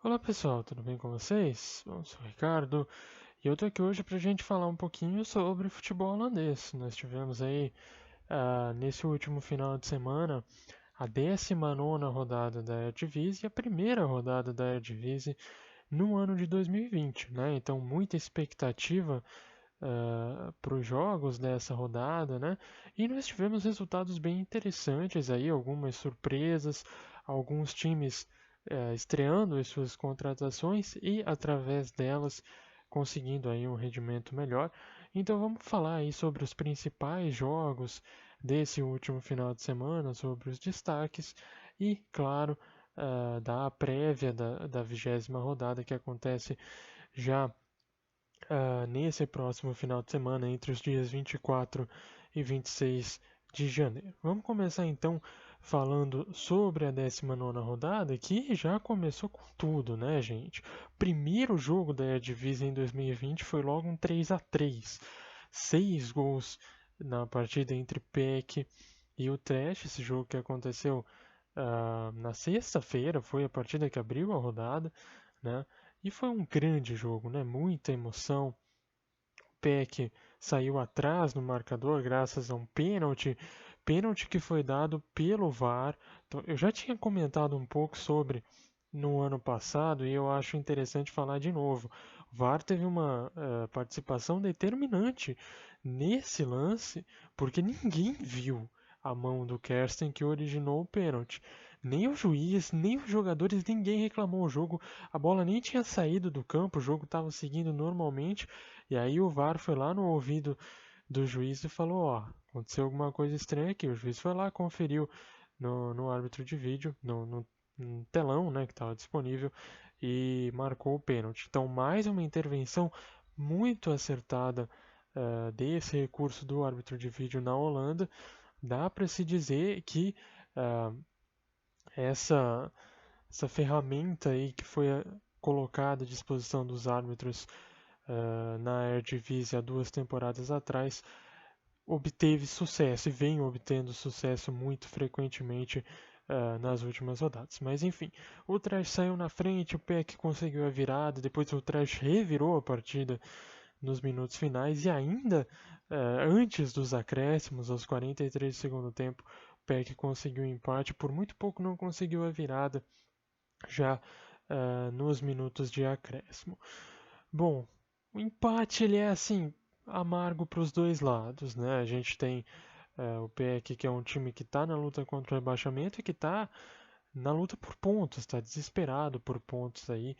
Olá pessoal, tudo bem com vocês? Bom, eu sou o Ricardo e eu tô aqui hoje pra gente falar um pouquinho sobre futebol holandês. Nós tivemos aí, nesse último final de semana, a 19ª rodada da Eredivisie e a primeira rodada da Eredivisie no ano de 2020, né? Então, muita expectativa para os jogos dessa rodada, né? E nós tivemos resultados bem interessantes aí, algumas surpresas, alguns times estreando as suas contratações e através delas conseguindo aí um rendimento melhor. Então vamos falar aí sobre os principais jogos desse último final de semana, sobre os destaques e, claro, da prévia da 20ª rodada que acontece já nesse próximo final de semana, entre os dias 24 e 26 de janeiro. Vamos começar então falando sobre a 19ª rodada, que já começou com tudo, né, gente? Primeiro jogo da Eredivisie em 2020 foi logo um 3-3. 6 gols na partida entre PEC e o Trash, esse jogo que aconteceu na sexta-feira, foi a partida que abriu a rodada, né? E foi um grande jogo, né? Muita emoção. O Peck saiu atrás no marcador graças a um pênalti, pênalti que foi dado pelo VAR. Então, eu já tinha comentado um pouco sobre no ano passado e eu acho interessante falar de novo. O VAR teve uma participação determinante nesse lance, porque ninguém viu a mão do Kersten que originou o pênalti. Nem o juiz, nem os jogadores, ninguém reclamou o jogo. A bola nem tinha saído do campo, o jogo estava seguindo normalmente. E aí o VAR foi lá no ouvido do juiz e falou: Ó, aconteceu alguma coisa estranha aqui. O juiz foi lá, conferiu no árbitro de vídeo, no telão, né, que estava disponível, e marcou o pênalti. Então, mais uma intervenção muito acertada desse recurso do árbitro de vídeo na Holanda. Dá para se dizer que uh, essa, essa ferramenta aí que foi colocada à disposição dos árbitros na Eredivisie há 2 temporadas atrás obteve sucesso e vem obtendo sucesso muito frequentemente nas últimas rodadas. Mas enfim, o Trash saiu na frente, o Peck conseguiu a virada, depois o Trash revirou a partida nos minutos finais e ainda antes dos acréscimos, aos 43 do segundo tempo, o Peck conseguiu o empate, por muito pouco não conseguiu a virada já nos minutos de acréscimo. Bom, o empate ele é assim amargo para os dois lados, né? A gente tem o PEC, que é um time que está na luta contra o rebaixamento e que está na luta por pontos, está desesperado por pontos aí,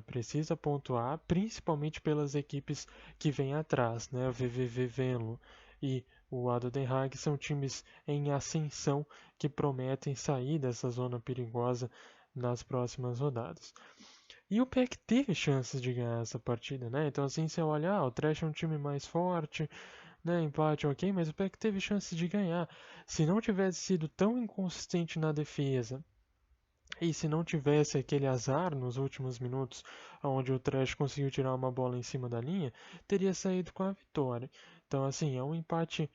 precisa pontuar, principalmente pelas equipes que vêm atrás, né? O VVV Venlo e o Ado Den Haag são times em ascensão que prometem sair dessa zona perigosa nas próximas rodadas. E o PEC teve chances de ganhar essa partida, né? Então, assim, você olha, o Trash é um time mais forte, né? Empate, ok, mas o PEC teve chances de ganhar. Se não tivesse sido tão inconsistente na defesa e se não tivesse aquele azar nos últimos minutos, onde o Trash conseguiu tirar uma bola em cima da linha, teria saído com a vitória. Então, assim, é um empate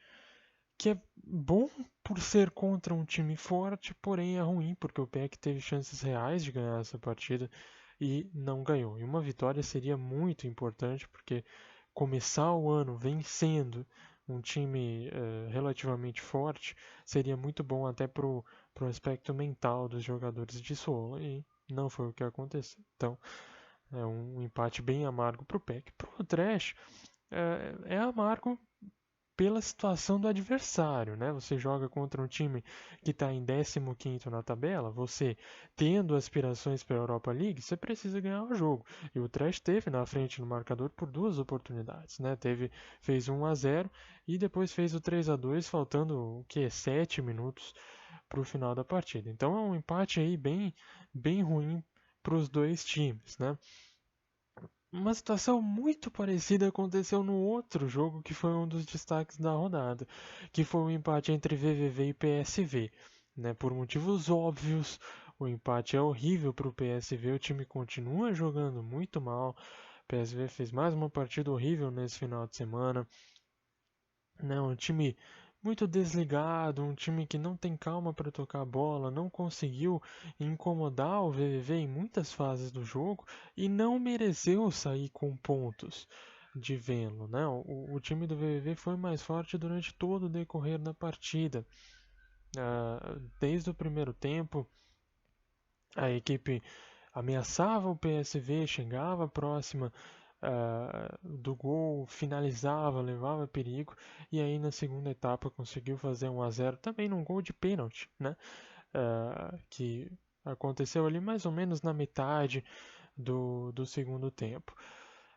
que é bom por ser contra um time forte, porém é ruim porque o PEC teve chances reais de ganhar essa partida e não ganhou. E uma vitória seria muito importante porque começar o ano vencendo um time relativamente forte seria muito bom até pro aspecto mental dos jogadores de solo e não foi o que aconteceu. Então é um empate bem amargo pro PEC. Pro Trash é amargo pela situação do adversário, né? Você joga contra um time que está em 15º na tabela, você tendo aspirações para a Europa League, você precisa ganhar o jogo. E o Trash teve na frente no marcador por 2 oportunidades, né? Fez 1-0 e depois fez o 3-2, faltando o que 7 minutos para o final da partida. Então é um empate aí bem ruim para os dois times, né? Uma situação muito parecida aconteceu no outro jogo que foi um dos destaques da rodada, que foi o empate entre VVV e PSV. Né? Por motivos óbvios, o empate é horrível para o PSV, o time continua jogando muito mal. O PSV fez mais uma partida horrível nesse final de semana. Né? Um time muito desligado, um time que não tem calma para tocar a bola, não conseguiu incomodar o VVV em muitas fases do jogo e não mereceu sair com pontos de Venlo, né? O time do VVV foi mais forte durante todo o decorrer da partida. Desde o primeiro tempo, a equipe ameaçava o PSV, chegava próxima do gol, finalizava, levava perigo, e aí na segunda etapa conseguiu fazer 1-0 também num gol de pênalti, né? Que aconteceu ali mais ou menos na metade do segundo tempo.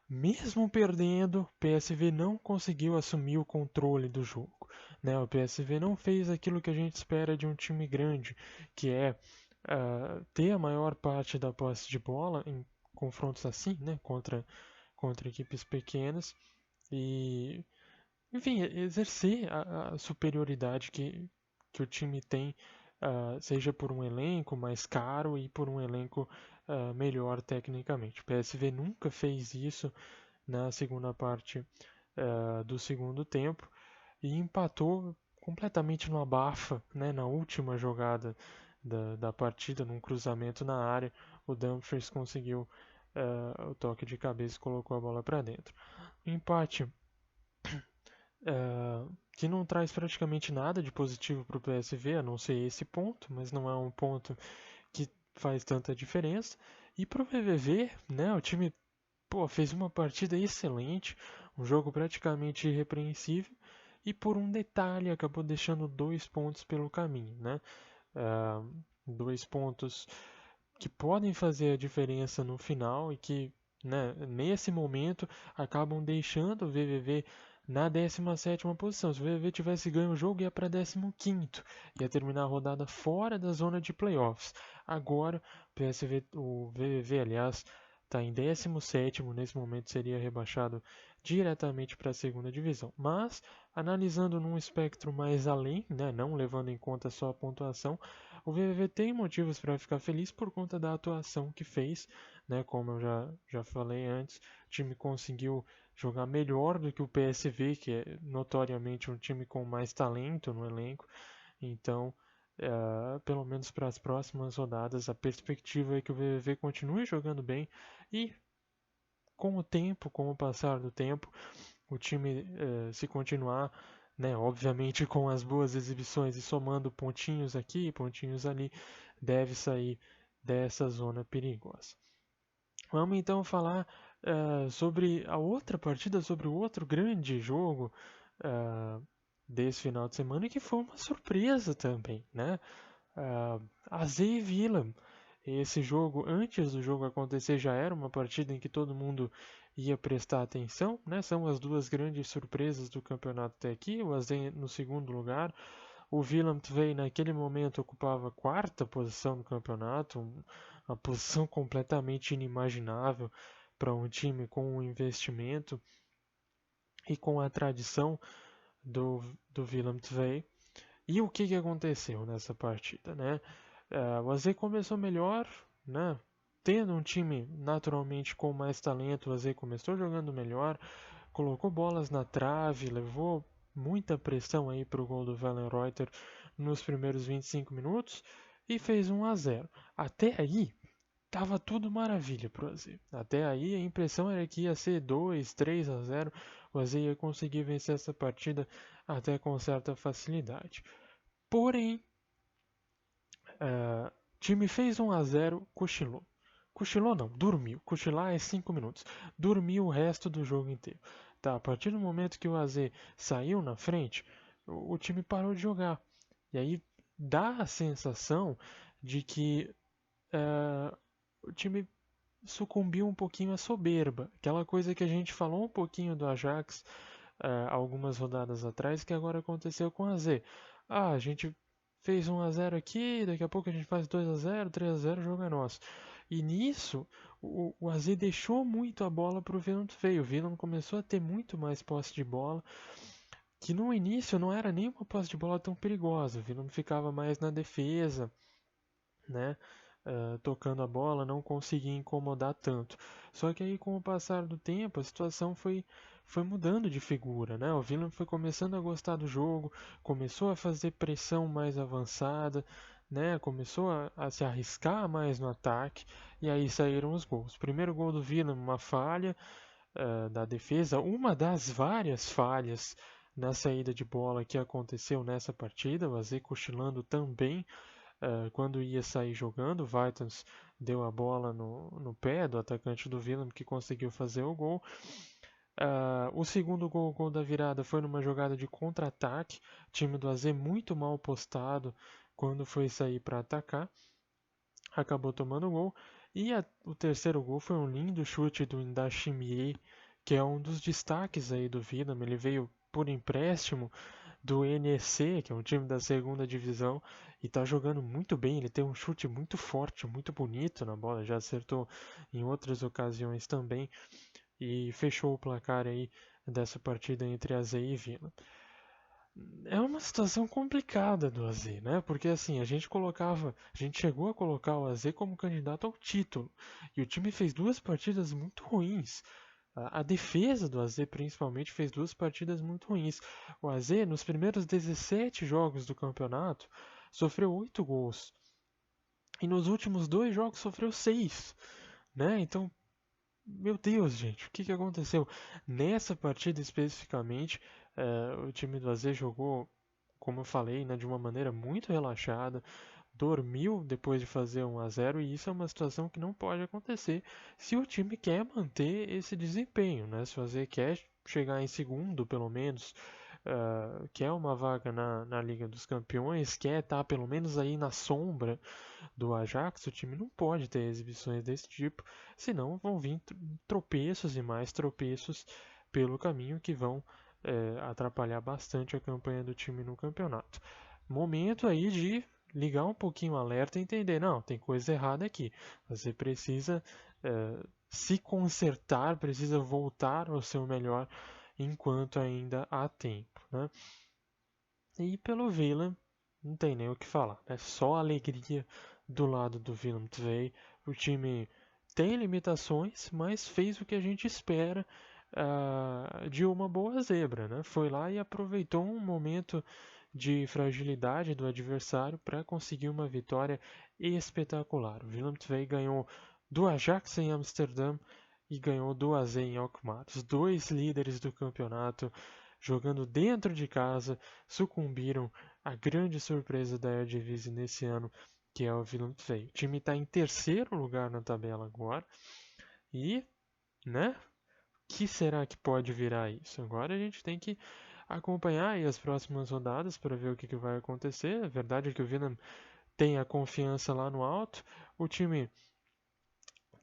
Mesmo perdendo, o PSV não conseguiu assumir o controle do jogo, né? O PSV não fez aquilo que a gente espera de um time grande, que é ter a maior parte da posse de bola em confrontos assim, né? Contra equipes pequenas e, enfim, exercer a superioridade que o time tem, seja por um elenco mais caro e por um elenco melhor tecnicamente. O PSV nunca fez isso na segunda parte do segundo tempo e empatou completamente no abafa, né, na última jogada da partida, num cruzamento na área. O Dumfries conseguiu o toque de cabeça e colocou a bola para dentro. Empate que não traz praticamente nada de positivo para o PSV, a não ser esse ponto, mas não é um ponto que faz tanta diferença. E para o VVV, né, o time fez uma partida excelente, um jogo praticamente irrepreensível, e por um detalhe acabou deixando 2 pontos pelo caminho, né? 2 pontos que podem fazer a diferença no final e que, né, nesse momento acabam deixando o VVV na 17ª posição. Se o VVV tivesse ganho o jogo, ia para 15º, ia terminar a rodada fora da zona de playoffs. Agora, o VVV, aliás, está em 17º, nesse momento seria rebaixado diretamente para a segunda divisão. Mas, analisando num espectro mais além, né, não levando em conta só a pontuação, o VVV tem motivos para ficar feliz por conta da atuação que fez, né? Como eu já falei antes, o time conseguiu jogar melhor do que o PSV, que é notoriamente um time com mais talento no elenco. Então, pelo menos para as próximas rodadas, a perspectiva é que o VVV continue jogando bem e com o tempo, com o passar do tempo, o time se continuar, né, obviamente com as boas exibições e somando pontinhos aqui, pontinhos ali, deve sair dessa zona perigosa. Vamos então falar sobre a outra partida, sobre o outro grande jogo desse final de semana, que foi uma surpresa também, né? AZ e Villa. Esse jogo, antes do jogo acontecer, já era uma partida em que todo mundo ia prestar atenção, né? São as duas grandes surpresas do campeonato até aqui. O AZ no segundo lugar. O Willem Tvei naquele momento ocupava a quarta posição no campeonato, uma posição completamente inimaginável para um time com o investimento e com a tradição do Willem Tvei. E o que aconteceu nessa partida, né? O AZ começou melhor, né? Tendo um time naturalmente com mais talento, o AZ começou jogando melhor, colocou bolas na trave, levou muita pressão aí para o gol do Wellenreuter nos primeiros 25 minutos e fez 1-0. Até aí, tava tudo maravilha pro AZ. Até aí a impressão era que ia ser 2-3-0, o AZ ia conseguir vencer essa partida até com certa facilidade. Porém, o time fez 1-0, cochilou. Cochilou não, dormiu. Cochilar é 5 minutos. Dormiu o resto do jogo inteiro. Tá, a partir do momento que o AZ saiu na frente, o time parou de jogar. E aí dá a sensação de que o time sucumbiu um pouquinho à soberba. Aquela coisa que a gente falou um pouquinho do Ajax algumas rodadas atrás, que agora aconteceu com a AZ. A gente fez 1-0 aqui, daqui a pouco a gente faz 2-0, 3-0, o jogo é nosso. E nisso, o AZ deixou muito a bola para o Willem Tvei. O Willem começou a ter muito mais posse de bola, que no início não era nem uma posse de bola tão perigosa. O Willem ficava mais na defesa, né? tocando a bola, não conseguia incomodar tanto. Só que aí, com o passar do tempo, a situação foi mudando de figura, né? O Willem foi começando a gostar do jogo, começou a fazer pressão mais avançada, né? Começou a se arriscar mais no ataque, e aí saíram os gols. Primeiro gol do Willem, uma falha da defesa, uma das várias falhas na saída de bola que aconteceu nessa partida, o AZ cochilando também quando ia sair jogando. O Vitens deu a bola no pé do atacante do Willem, que conseguiu fazer o gol. O segundo gol, o gol da virada, foi numa jogada de contra-ataque. O time do AZ muito mal postado quando foi sair para atacar. Acabou tomando o gol. E o terceiro gol foi um lindo chute do Indashimie, que é um dos destaques aí do Willem. Ele veio por empréstimo do NEC, que é um time da segunda divisão, e está jogando muito bem. Ele tem um chute muito forte, muito bonito na bola, já acertou em outras ocasiões também, e fechou o placar aí dessa partida entre AZ e Vila. É uma situação complicada do AZ, né? Porque assim, a gente chegou a colocar o AZ como candidato ao título, e o time fez duas partidas muito ruins. A defesa do AZ, principalmente, fez duas partidas muito ruins. O AZ, nos primeiros 17 jogos do campeonato, sofreu 8 gols. E nos últimos dois jogos sofreu 6. Né? Então, meu Deus, gente, o que aconteceu? Nessa partida especificamente, o time do AZ jogou, como eu falei, né, de uma maneira muito relaxada, dormiu depois de fazer 1-0, e isso é uma situação que não pode acontecer se o time quer manter esse desempenho, né? Se o AZ quer chegar em segundo, pelo menos, quer uma vaga na Liga dos Campeões, quer estar pelo menos aí na sombra do Ajax, o time não pode ter exibições desse tipo, senão vão vir tropeços e mais tropeços pelo caminho que vão atrapalhar bastante a campanha do time no campeonato. Momento aí de ligar um pouquinho o alerta e entender, não, tem coisa errada aqui. Você precisa se consertar, precisa voltar ao seu melhor enquanto ainda há tempo, né? E pelo Willem, não tem nem o que falar, né? Só alegria do lado do Willem Tvei. O time tem limitações, mas fez o que a gente espera de uma boa zebra, né? Foi lá e aproveitou um momento de fragilidade do adversário para conseguir uma vitória espetacular. O Willem Tvei ganhou do Ajax em Amsterdã e ganhou do AZ em Alkmaar. Os dois líderes do campeonato, jogando dentro de casa, sucumbiram à grande surpresa da Eredivisie nesse ano, que é o Willem Tvei. O time está em terceiro lugar na tabela agora e, né? O que será que pode virar isso? Agora a gente tem que acompanhar aí as próximas rodadas para ver o que vai acontecer. A verdade é que o Willem tem a confiança lá no alto. O time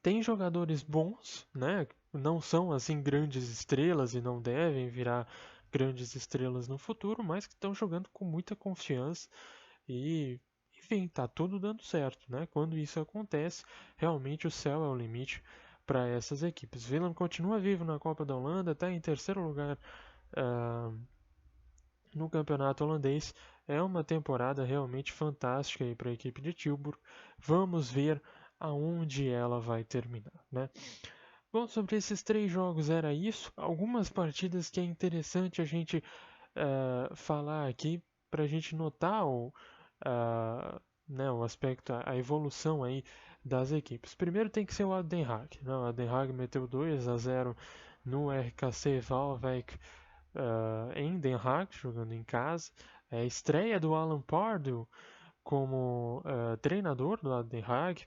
tem jogadores bons, né? Não são assim grandes estrelas e não devem virar grandes estrelas no futuro, mas que estão jogando com muita confiança e, enfim, tá tudo dando certo, né? Quando isso acontece, realmente o céu é o limite para essas equipes. Willem continua vivo na Copa da Holanda, está em terceiro lugar no campeonato holandês. É uma temporada realmente fantástica para a equipe de Tilburg. Vamos ver aonde ela vai terminar, né? Bom, sobre esses três jogos era isso. Algumas partidas que é interessante a gente falar aqui para a gente notar né, o aspecto, a evolução aí das equipes. Primeiro tem que ser o Den Haag, né? O Den Haag meteu 2-0 no RKC Waalwijk em Den Haag, jogando em casa. É a estreia do Alan Pardew como treinador do Den Haag.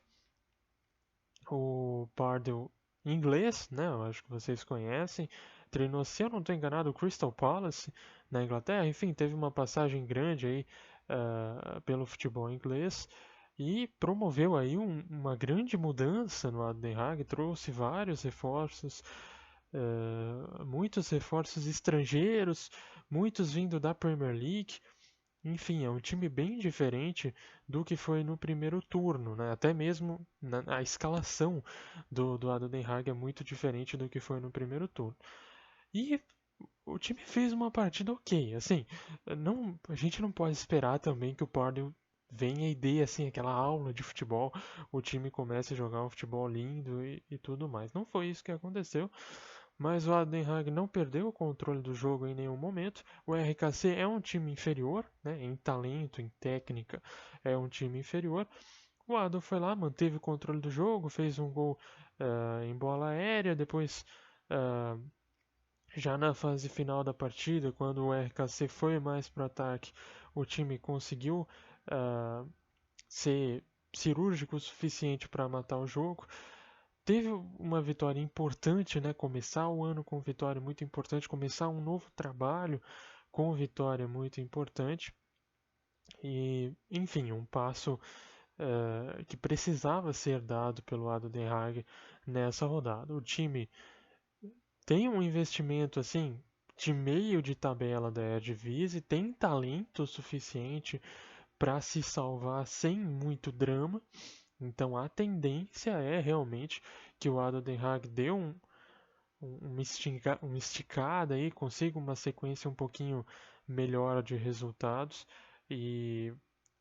O Pardew inglês, né? Eu acho que vocês conhecem. Treinou, se eu não estou enganado, o Crystal Palace na Inglaterra. Enfim, teve uma passagem grande aí pelo futebol inglês e promoveu aí uma grande mudança no Den Haag. Trouxe vários reforços, muitos reforços estrangeiros, muitos vindo da Premier League. Enfim, é um time bem diferente do que foi no primeiro turno, né? Até mesmo a escalação do Den Haag é muito diferente do que foi no primeiro turno. E o time fez uma partida ok, assim, a gente não pode esperar também que o Pardew venha e dê assim aquela aula de futebol, o time comece a jogar um futebol lindo e tudo mais. Não foi isso que aconteceu, mas o Den Haag não perdeu o controle do jogo em nenhum momento. O RKC é um time inferior, né, em talento, em técnica, é um time inferior. O Ado foi lá, manteve o controle do jogo, fez um gol em bola aérea, depois já na fase final da partida, quando o RKC foi mais para o ataque, o time conseguiu ser cirúrgico o suficiente para matar o jogo. Teve uma vitória importante, né? Começar o ano com vitória muito importante, começar um novo trabalho com vitória muito importante. E, enfim, um passo que precisava ser dado pelo Ado Den Haag nessa rodada. O time tem um investimento assim de meio de tabela da Eredivisie, tem talento suficiente para se salvar sem muito drama. Então a tendência é realmente que o Ado Den Haag dê uma esticada aí, consiga uma sequência um pouquinho melhor de resultados e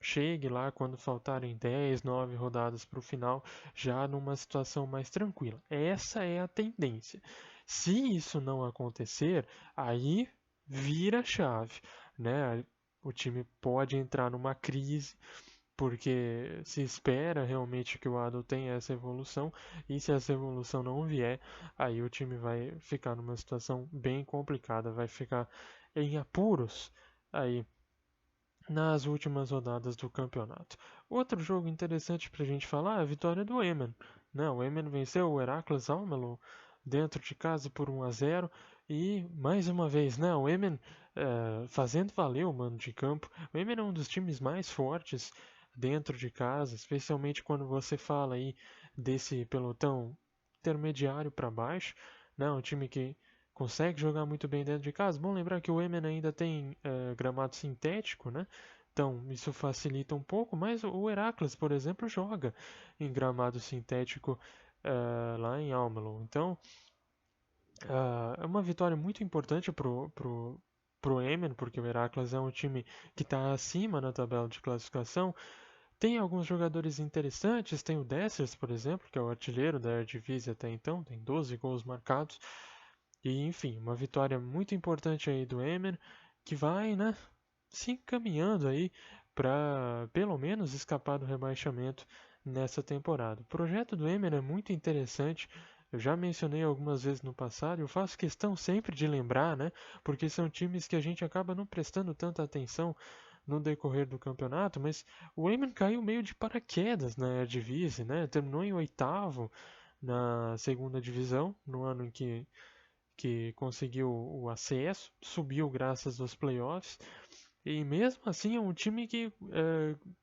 chegue lá quando faltarem 10, 9 rodadas para o final, já numa situação mais tranquila. Essa é a tendência. Se isso não acontecer, aí vira a chave, né? O time pode entrar numa crise porque se espera realmente que o Ado tenha essa evolução, e se essa evolução não vier, aí o time vai ficar numa situação bem complicada, vai ficar em apuros aí nas últimas rodadas do campeonato. Outro jogo interessante para a gente falar é a vitória do Emmen. Né? O Emmen venceu o Heracles Almelo dentro de casa por 1-0 e mais uma vez, né, o Emmen fazendo valer o mando de campo. O Emmen é um dos times mais fortes dentro de casa, especialmente quando você fala aí desse pelotão intermediário para baixo, né, um time que consegue jogar muito bem dentro de casa. Bom lembrar que o Emmen ainda tem gramado sintético, né? Então isso facilita um pouco, mas o Heracles, por exemplo, joga em gramado sintético lá em Almelo. Então é uma vitória muito importante pro Emmen, porque o Heracles é um time que está acima na tabela de classificação. Tem alguns jogadores interessantes, tem o Dessers, por exemplo, que é o artilheiro da Eredivisie até então, tem 12 gols marcados. E enfim, uma vitória muito importante aí do Emmen, que vai, né, se encaminhando aí para pelo menos escapar do rebaixamento nessa temporada. O projeto do Emmen é muito interessante. Eu já mencionei algumas vezes no passado, e eu faço questão sempre de lembrar, né? Porque são times que a gente acaba não prestando tanta atenção no decorrer do campeonato, mas o Emmen caiu meio de paraquedas na Eredivisie, né? Terminou em oitavo na segunda divisão, no ano em que conseguiu o acesso, subiu graças aos playoffs. E mesmo assim é um time que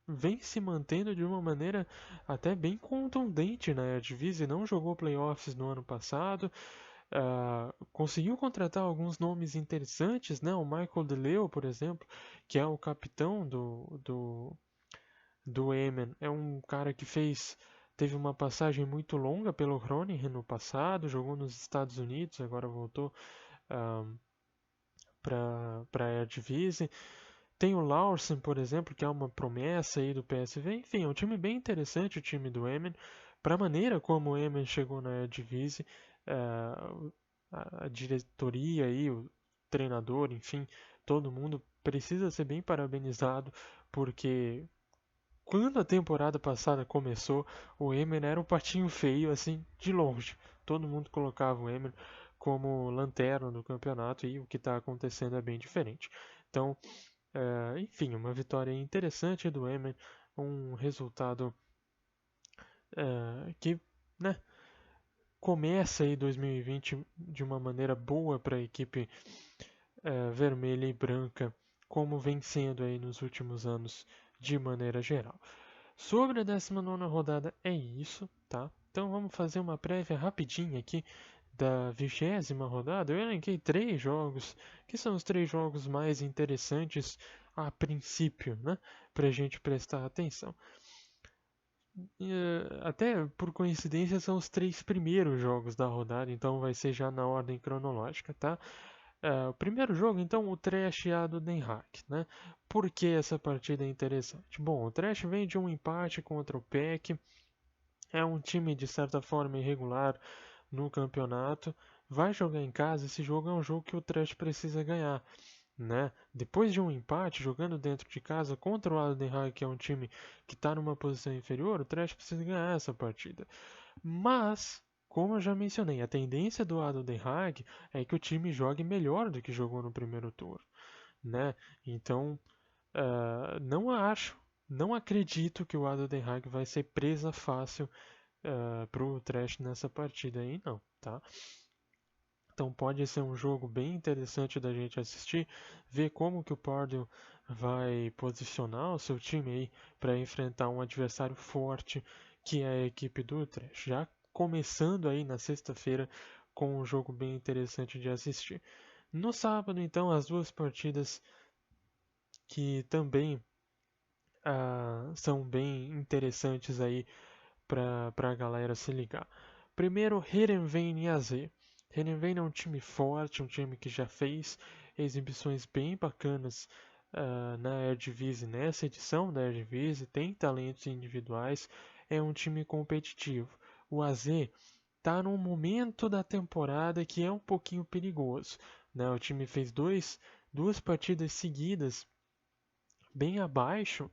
vem se mantendo de uma maneira até bem contundente na Eredivisie. Não jogou playoffs no ano passado. Conseguiu contratar alguns nomes interessantes, né? O Michael DeLeo, por exemplo, que é o capitão do Emmen, é um cara que teve uma passagem muito longa pelo Groningen no passado, jogou nos Estados Unidos, agora voltou para a Eredivisie. Tem o Larsen, por exemplo, que é uma promessa aí do PSV. Enfim, é um time bem interessante, o time do Emmen. Para a maneira como o Emmen chegou na Eredivisie, a diretoria aí, o treinador, enfim, todo mundo precisa ser bem parabenizado, porque quando a temporada passada começou, o Emmen era um patinho feio, assim, de longe. Todo mundo colocava o Emmen como lanterna do campeonato e o que está acontecendo é bem diferente. Então, enfim, uma vitória interessante do Emmen, um resultado que, né, começa aí 2020 de uma maneira boa para a equipe vermelha e branca, como vem sendo aí nos últimos anos de maneira geral. Sobre a 19ª rodada é isso, tá? Então vamos fazer uma prévia rapidinha aqui da 20ª rodada. Eu elenquei 3 jogos, que são os 3 jogos mais interessantes a princípio, né? Para a gente prestar atenção. Até por coincidência são os 3 primeiros jogos da rodada, então vai ser já na ordem cronológica, tá? O primeiro jogo, então, o Trash e a do Den Haag, né? Por que essa partida é interessante? Bom, o Trash vem de um empate contra o PEC, é um time de certa forma irregular no campeonato, vai jogar em casa, esse jogo é um jogo que o Trash precisa ganhar, né? Depois de um empate, jogando dentro de casa contra o Ado Den Haag, que é um time que está numa posição inferior, o Trash precisa ganhar essa partida. Mas, como eu já mencionei, a tendência do Ado Den Haag é que o time jogue melhor do que jogou no primeiro turno, né? Então, não acho, não acredito que o Ado Den Haag vai ser presa fácil para o Trash nessa partida aí, não, tá? Então pode ser um jogo bem interessante da gente assistir, ver como que o Pardew vai posicionar o seu time aí para enfrentar um adversário forte que é a equipe do Utrecht. Já começando aí na sexta-feira com um jogo bem interessante de assistir. No sábado, então, as duas partidas que também são bem interessantes aí para a galera se ligar. Primeiro, Heerenveen e AZ. Heerenveen é um time forte, um time que já fez exibições bem bacanas na Eredivisie, nessa edição da Eredivisie, tem talentos individuais, é um time competitivo. O AZ está num momento da temporada que é um pouquinho perigoso, né? O time fez duas partidas seguidas bem abaixo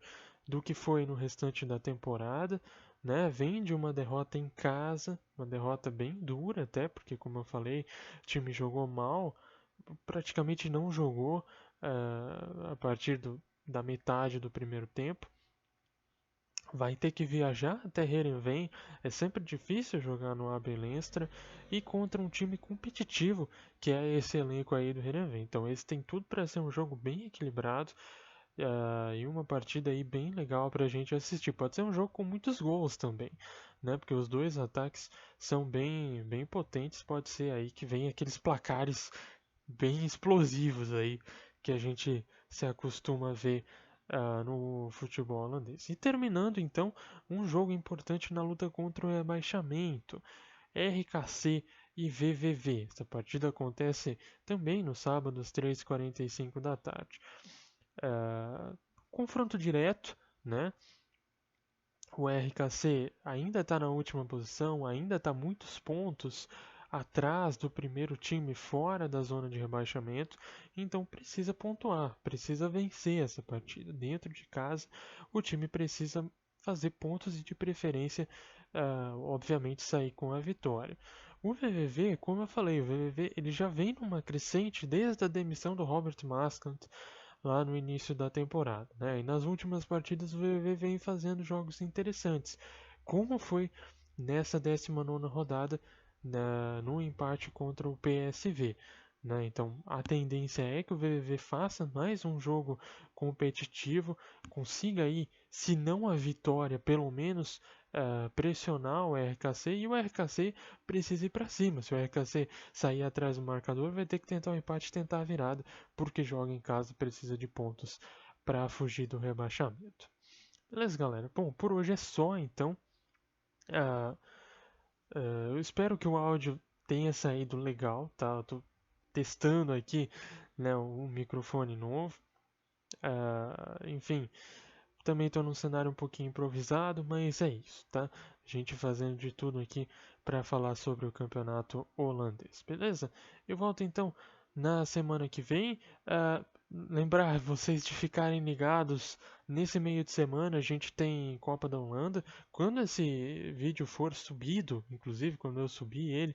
do que foi no restante da temporada, né? Vem de uma derrota em casa, uma derrota bem dura até, porque como eu falei, o time jogou mal, praticamente não jogou a partir da metade do primeiro tempo. Vai ter que viajar até Heerenveen, é sempre difícil jogar no AB Lenstra e contra um time competitivo que é esse elenco aí do Heerenveen. Então esse tem tudo para ser um jogo bem equilibrado e uma partida aí bem legal para a gente assistir. Pode ser um jogo com muitos gols também, né? Porque os dois ataques são bem potentes. Pode ser aí que vem aqueles placares bem explosivos aí que a gente se acostuma a ver no futebol holandês. E terminando então um jogo importante na luta contra o rebaixamento, RKC e VVV. Essa partida acontece também no sábado às 3h45 da tarde. Confronto direto, né? O RKC ainda está na última posição, ainda está muitos pontos atrás do primeiro time fora da zona de rebaixamento, então precisa pontuar, precisa vencer essa partida. Dentro de casa, o time precisa fazer pontos e, de preferência, obviamente, sair com a vitória. O VVV, como eu falei, o VVV ele já vem numa crescente desde a demissão do Robert Maskant lá no início da temporada, né? E nas últimas partidas o VVV vem fazendo jogos interessantes, como foi nessa 19ª rodada no empate contra o PSV. Né? Então a tendência é que o VVV faça mais um jogo competitivo, consiga aí, se não a vitória, pelo menos pressionar o RKC e o RKC precisa ir para cima. Se o RKC sair atrás do marcador, vai ter que tentar o empate e tentar a virada, porque joga em casa e precisa de pontos para fugir do rebaixamento. Beleza, galera? Bom, por hoje é só, então. Eu espero que o áudio tenha saído legal, tá? Eu tô testando aqui, né, um microfone novo. Enfim, também estou num cenário um pouquinho improvisado, mas é isso, tá? A gente fazendo de tudo aqui para falar sobre o campeonato holandês, beleza? Eu volto então na semana que vem. Lembrar vocês de ficarem ligados nesse meio de semana. A gente tem Copa da Holanda. Quando esse vídeo for subido, inclusive quando eu subir ele,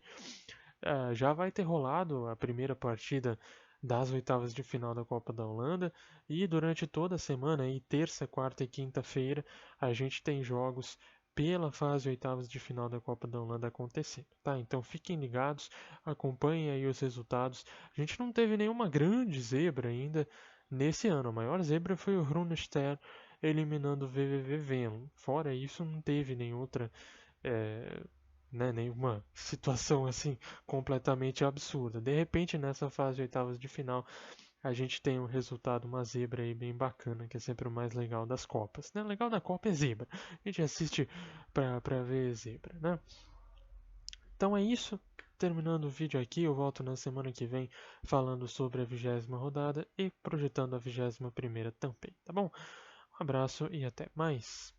já vai ter rolado a primeira partida das oitavas de final da Copa da Holanda e durante toda a semana, aí, terça, quarta e quinta-feira, a gente tem jogos pela fase oitavas de final da Copa da Holanda acontecendo, tá? Então fiquem ligados, acompanhem aí os resultados. A gente não teve nenhuma grande zebra ainda nesse ano. A maior zebra foi o Runesterre eliminando o VVV Venlo. Fora isso, não teve nenhuma outra né, nenhuma situação assim completamente absurda. De repente, nessa fase de oitavas de final, a gente tem um resultado, uma zebra aí bem bacana, que é sempre o mais legal das Copas. Né? O legal da Copa é zebra. A gente assiste pra ver zebra, né? Então é isso. terminando o vídeo aqui, eu volto na semana que vem falando sobre a 20ª rodada e projetando a 21ª também, tá bom? Um abraço e até mais.